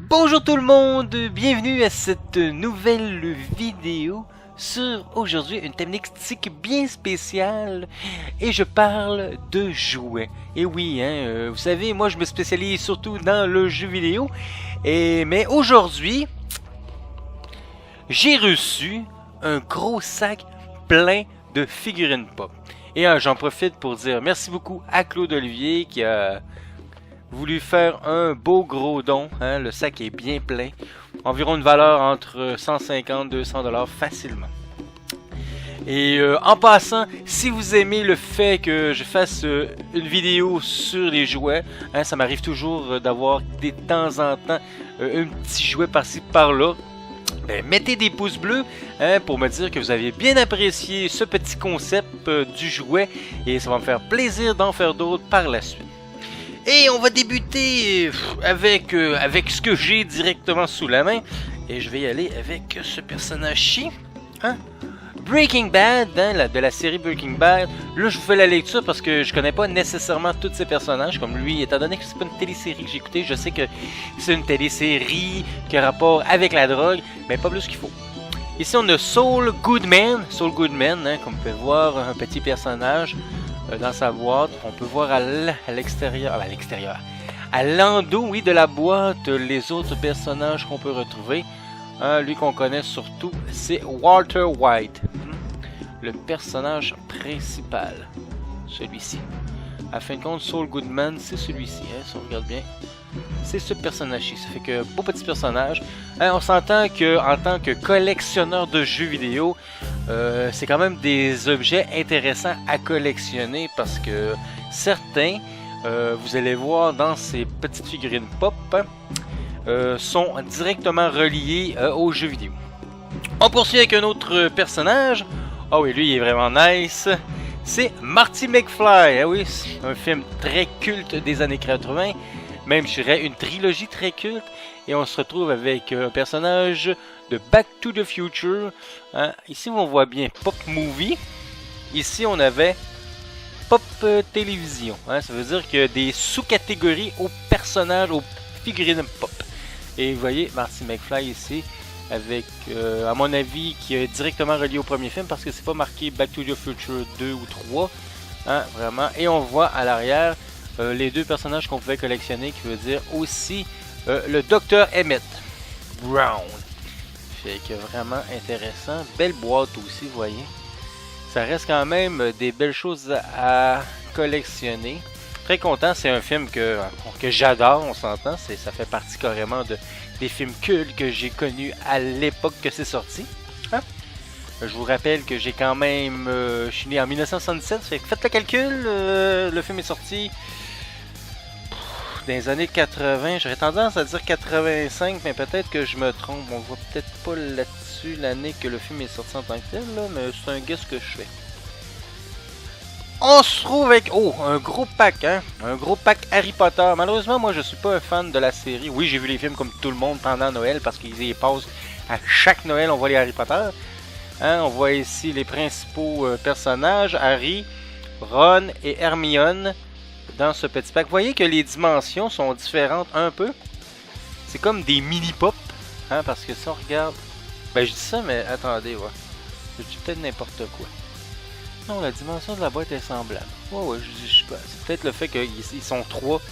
Bonjour tout le monde, bienvenue à cette nouvelle vidéo sur aujourd'hui une thématique bien spéciale et je parle de jouets. Et oui, vous savez, moi je me spécialise surtout dans le jeu vidéo, mais aujourd'hui j'ai reçu un gros sac plein de figurines pop. Et j'en profite pour dire merci beaucoup à Claude Olivier qui a voulu faire un beau gros don, le sac est bien plein, environ une valeur entre 150 et 200$ facilement. Et en passant, si vous aimez le fait que je fasse une vidéo sur les jouets, ça m'arrive toujours d'avoir de temps en temps un petit jouet par-ci par-là. Mettez des pouces bleus pour me dire que vous avez bien apprécié ce petit concept du jouet et ça va me faire plaisir d'en faire d'autres par la suite. Et on va débuter avec ce que j'ai directement sous la main. Et je vais y aller avec ce personnage-ci. Breaking Bad, de la série Breaking Bad. Là, je vous fais la lecture parce que je connais pas nécessairement tous ces personnages. Comme lui, étant donné que c'est pas une télésérie que j'ai écoutée, je sais que c'est une télésérie qui a rapport avec la drogue, mais pas plus qu'il faut. Ici, on a Saul Goodman. Saul Goodman, comme vous pouvez voir, un petit personnage dans sa boîte. On peut voir à l'extérieur, à l'endos, oui, de la boîte, les autres personnages qu'on peut retrouver. Lui qu'on connaît surtout, c'est Walter White, le personnage principal, celui-ci. À fin de compte, Saul Goodman, c'est celui-ci, si on regarde bien. C'est ce personnage-ci, ça fait que beau petit personnage. On s'entend que en tant que collectionneur de jeux vidéo, c'est quand même des objets intéressants à collectionner parce que certains, vous allez voir dans ces petites figurines pop, sont directement reliés aux jeux vidéo. On poursuit avec un autre personnage. Ah oui, lui il est vraiment nice. C'est Marty McFly. Ah oui, c'est un film très culte des années 80. Même, je dirais, une trilogie très culte. Et on se retrouve avec un personnage de Back to the Future. Ici, on voit bien Pop Movie. Ici, on avait Pop Télévision. Ça veut dire qu'il y a des sous-catégories aux personnages, aux figurines pop. Et vous voyez Marty McFly ici, avec, à mon avis, qui est directement relié au premier film, parce que c'est pas marqué Back to the Future 2 ou 3. Vraiment. Et on voit à l'arrière les deux personnages qu'on pouvait collectionner, qui veut dire aussi le Dr. Emmett Brown. Fait que vraiment intéressant. Belle boîte aussi, vous voyez. Ça reste quand même des belles choses à collectionner. Très content, c'est un film que j'adore, on s'entend. Ça fait partie carrément des films cultes que j'ai connus à l'époque que c'est sorti. Je vous rappelle que j'ai quand même... je suis né en 1977, fait que faites le calcul, le film est sorti dans les années 80, j'aurais tendance à dire 85, mais peut-être que je me trompe. On voit peut-être pas là-dessus l'année que le film est sorti en tant que tel, là, mais c'est un guess que je fais. On se trouve avec un gros pack, un gros pack Harry Potter. Malheureusement, moi je suis pas un fan de la série. Oui, j'ai vu les films comme tout le monde pendant Noël parce qu'ils y passent à chaque Noël, on voit les Harry Potter. On voit ici les principaux personnages, Harry, Ron et Hermione dans ce petit pack. Vous voyez que les dimensions sont différentes un peu. C'est comme des mini-pop, parce que si on regarde... je dis ça, mais attendez, je dis peut-être n'importe quoi. Non, la dimension de la boîte est semblable. C'est peut-être le fait qu'ils sont trois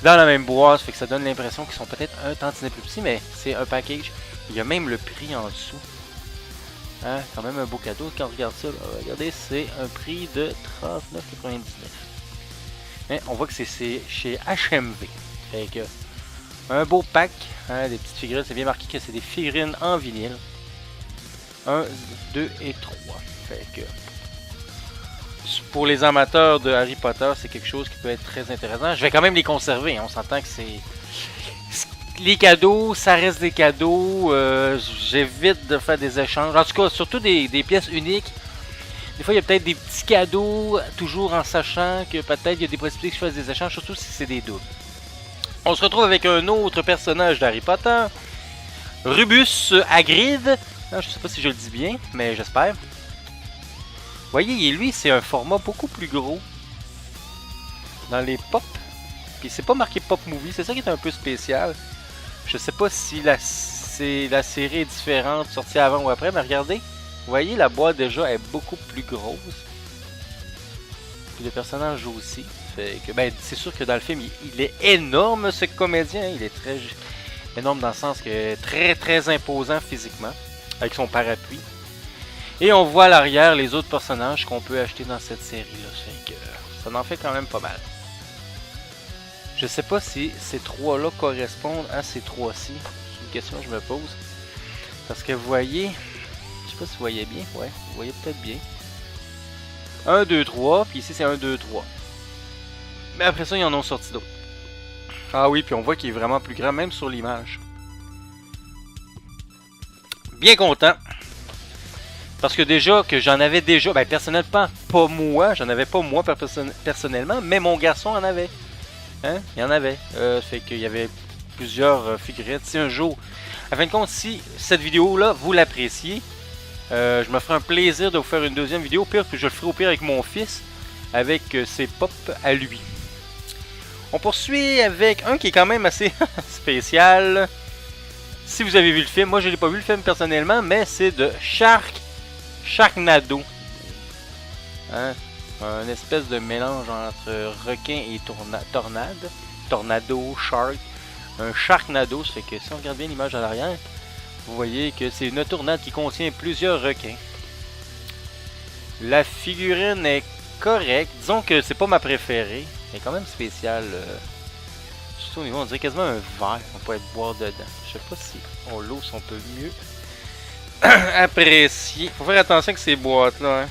dans la même boîte, fait que ça donne l'impression qu'ils sont peut-être un tantinet plus petits, mais c'est un package. Il y a même le prix en dessous. Quand même un beau cadeau quand on regarde ça. Regardez, c'est un prix de 39,99. Mais on voit que c'est chez HMV. Fait que un beau pack, des petites figurines. C'est bien marqué que c'est des figurines en vinyle. 1, 2 et 3. Fait que pour les amateurs de Harry Potter, c'est quelque chose qui peut être très intéressant. Je vais quand même les conserver. On s'entend que c'est... Les cadeaux, ça reste des cadeaux. J'évite de faire des échanges. En tout cas, surtout des pièces uniques. Des fois, il y a peut-être des petits cadeaux, toujours en sachant que peut-être il y a des possibilités que je fasse des échanges, surtout si c'est des doubles. On se retrouve avec un autre personnage d'Harry Potter. Rubus Hagrid. Je ne sais pas si je le dis bien, mais j'espère. Vous voyez, lui, c'est un format beaucoup plus gros dans les pop. Puis c'est pas marqué Pop Movie, c'est ça qui est un peu spécial. Je sais pas si la série est différente, sortie avant ou après, mais regardez. Vous voyez, la boîte déjà est beaucoup plus grosse. Puis le personnage aussi. Fait que, ben, c'est sûr que dans le film, il est énorme, ce comédien. Il est très énorme dans le sens que très imposant physiquement. Avec son parapluie. Et on voit à l'arrière les autres personnages qu'on peut acheter dans cette série-là. Fait que ça en fait quand même pas mal. Je sais pas si ces trois-là correspondent à ces trois-ci. C'est une question que je me pose. Parce que vous voyez... Je sais pas si vous voyez bien. Ouais, vous voyez peut-être bien. 1, 2, 3. Puis ici, c'est 1, 2, 3. Mais après ça, ils en ont sorti d'autres. Ah oui, puis on voit qu'il est vraiment plus grand, même sur l'image. Bien content. Parce que déjà, que j'en avais déjà... Ben, personnellement, pas moi. J'en avais pas moi personnellement. Mais mon garçon en avait. Hein? Il y en avait. Fait qu'il y avait plusieurs figurettes. Si un jour... À fin de compte, si cette vidéo-là, vous l'appréciez, je me ferai un plaisir de vous faire une deuxième vidéo. Au pire, que je le ferai au pire avec mon fils. Avec ses pops à lui. On poursuit avec un qui est quand même assez spécial. Si vous avez vu le film, moi je n'ai pas vu le film personnellement, mais c'est de Sharknado. Hein? Un espèce de mélange entre requin et tornade. Tornado, shark. Un Sharknado, ça fait que si on regarde bien l'image à l'arrière, vous voyez que c'est une tornade qui contient plusieurs requins. La figurine est correcte. Disons que c'est pas ma préférée. Elle est quand même spéciale. Surtout au niveau, on dirait quasiment un verre. On pourrait boire dedans. Je sais pas si on l'ose, on peut mieux apprécier. Faut faire attention avec ces boîtes-là. Hein.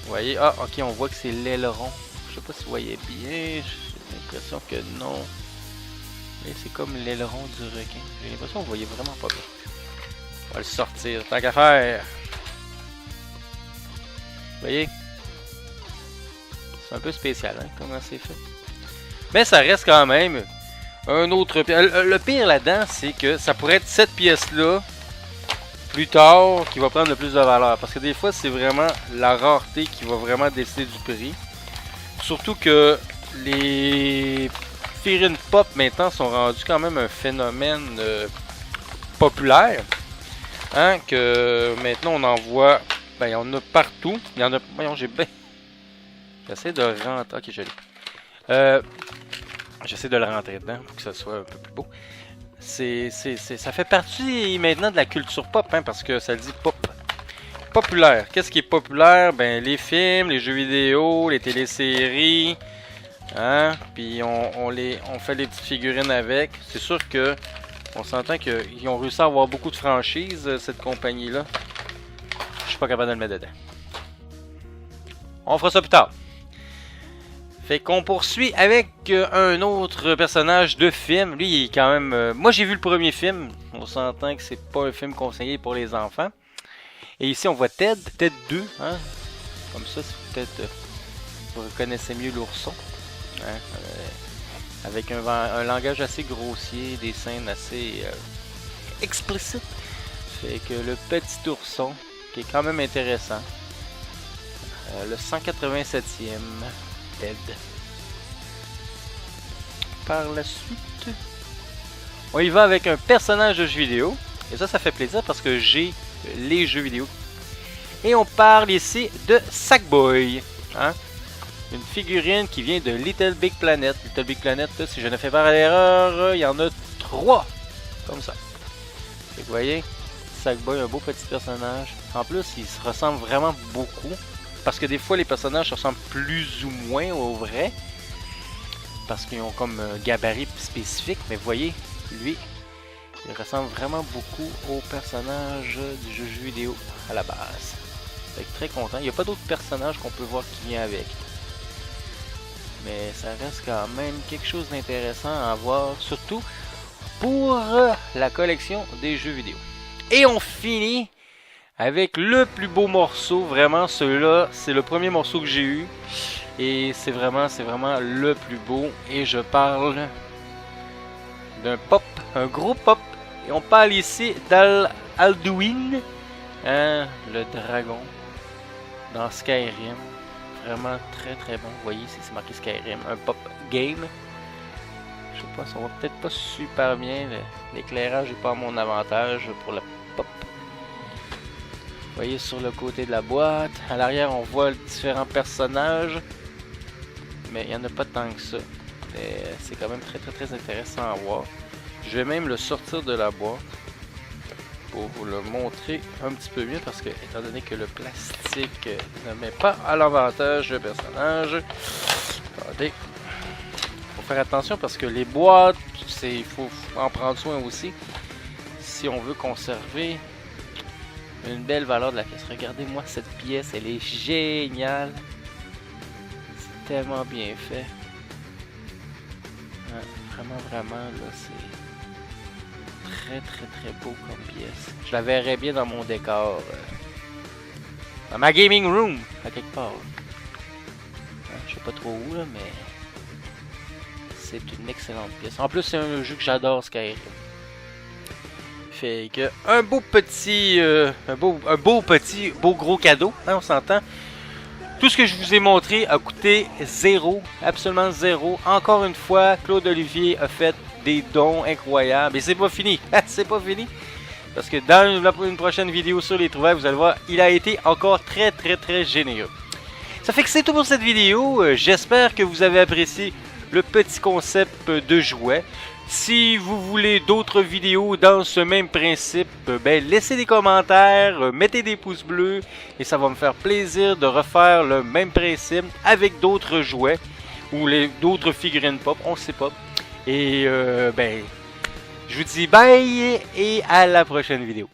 Vous voyez? Ah, ok, on voit que c'est l'aileron. Je sais pas si vous voyez bien. J'ai l'impression que non. Mais c'est comme l'aileron du requin. J'ai l'impression que vous voyez vraiment pas bien. On va le sortir. Tant qu'à faire. Vous voyez? C'est un peu spécial, hein, comment c'est fait. Mais ça reste quand même un autre... Le pire là-dedans, c'est que ça pourrait être cette pièce-là, plus tard, qui va prendre le plus de valeur. Parce que des fois, c'est vraiment la rareté qui va vraiment décider du prix. Surtout que les figurines pop, maintenant, sont rendues quand même un phénomène populaire. Hein, que maintenant, on en voit... Ben, il y en a partout. Il y en a... Voyons, j'ai bien... J'essaie de rentrer... Ok, je l'ai. J'essaie de le rentrer dedans pour que ça soit un peu plus beau. Ça fait partie maintenant de la culture pop, hein, parce que ça dit pop. Populaire. Qu'est-ce qui est populaire? Ben, les films, les jeux vidéo, les téléséries. Hein? Puis on fait les petites figurines avec. C'est sûr que on s'entend qu'ils ont réussi à avoir beaucoup de franchises, cette compagnie-là. Je suis pas capable de le mettre dedans. On fera ça plus tard. Fait qu'on poursuit avec un autre personnage de film. Lui, il est quand même... moi, j'ai vu le premier film. On s'entend que c'est pas un film conseillé pour les enfants. Et ici, on voit Ted. Ted 2. Hein? Comme ça, c'est peut-être... vous reconnaissez mieux l'ourson. Hein? Avec un langage assez grossier, des scènes assez explicites. Fait que le petit ourson, qui est quand même intéressant. Le 187e Ted. Par la suite, on y va avec un personnage de jeu vidéo. Et ça fait plaisir parce que j'ai les jeux vidéo. Et on parle ici de Sackboy. Hein? Une figurine qui vient de Little Big Planet. Little Big Planet, si je ne fais pas l'erreur, il y en a 3. Comme ça. Et vous voyez, Sackboy, un beau petit personnage. En plus, il se ressemble vraiment beaucoup. Parce que des fois, les personnages se ressemblent plus ou moins au vrai. Parce qu'ils ont comme un gabarit spécifique. Mais vous voyez, lui, il ressemble vraiment beaucoup au personnage du jeu vidéo à la base. Fait que très content. Il n'y a pas d'autres personnages qu'on peut voir qui vient avec. Mais ça reste quand même quelque chose d'intéressant à voir. Surtout pour la collection des jeux vidéo. Et on finit avec le plus beau morceau, vraiment celui-là, c'est le premier morceau que j'ai eu. Et c'est vraiment le plus beau. Et je parle d'un pop, un gros pop. Et on parle ici d'Alduin, hein, le dragon, dans Skyrim. Vraiment très bon. Vous voyez ici, c'est marqué Skyrim, un pop game. Je sais pas, ça va peut-être pas super bien. L'éclairage n'est pas à mon avantage pour la pop. Vous voyez sur le côté de la boîte. À l'arrière, on voit différents personnages. Mais il n'y en a pas tant que ça. Mais c'est quand même très intéressant à voir. Je vais même le sortir de la boîte pour vous le montrer un petit peu mieux parce que, étant donné que le plastique ne met pas à l'avantage le personnage. Attendez. Faut faire attention parce que les boîtes, il faut en prendre soin aussi. Si on veut conserver une belle valeur de la pièce. Regardez-moi cette pièce, elle est géniale. C'est tellement bien fait. Vraiment, là, c'est très beau comme pièce. Je la verrais bien dans mon décor. Dans ma gaming room, à quelque part. Je sais pas trop où, là, mais c'est une excellente pièce. En plus, c'est un jeu que j'adore, Skyrim. Fait que un beau gros cadeau, hein, on s'entend. Tout ce que je vous ai montré a coûté zéro, absolument zéro. Encore une fois, Claude Olivier a fait des dons incroyables. Et c'est pas fini, c'est pas fini. Parce que dans une prochaine vidéo sur les trouvailles, vous allez voir, il a été encore très généreux. Ça fait que c'est tout pour cette vidéo. J'espère que vous avez apprécié le petit concept de jouet. Si vous voulez d'autres vidéos dans ce même principe, ben laissez des commentaires, mettez des pouces bleus et ça va me faire plaisir de refaire le même principe avec d'autres jouets ou d'autres figurines pop, on sait pas. Et ben je vous dis bye et à la prochaine vidéo.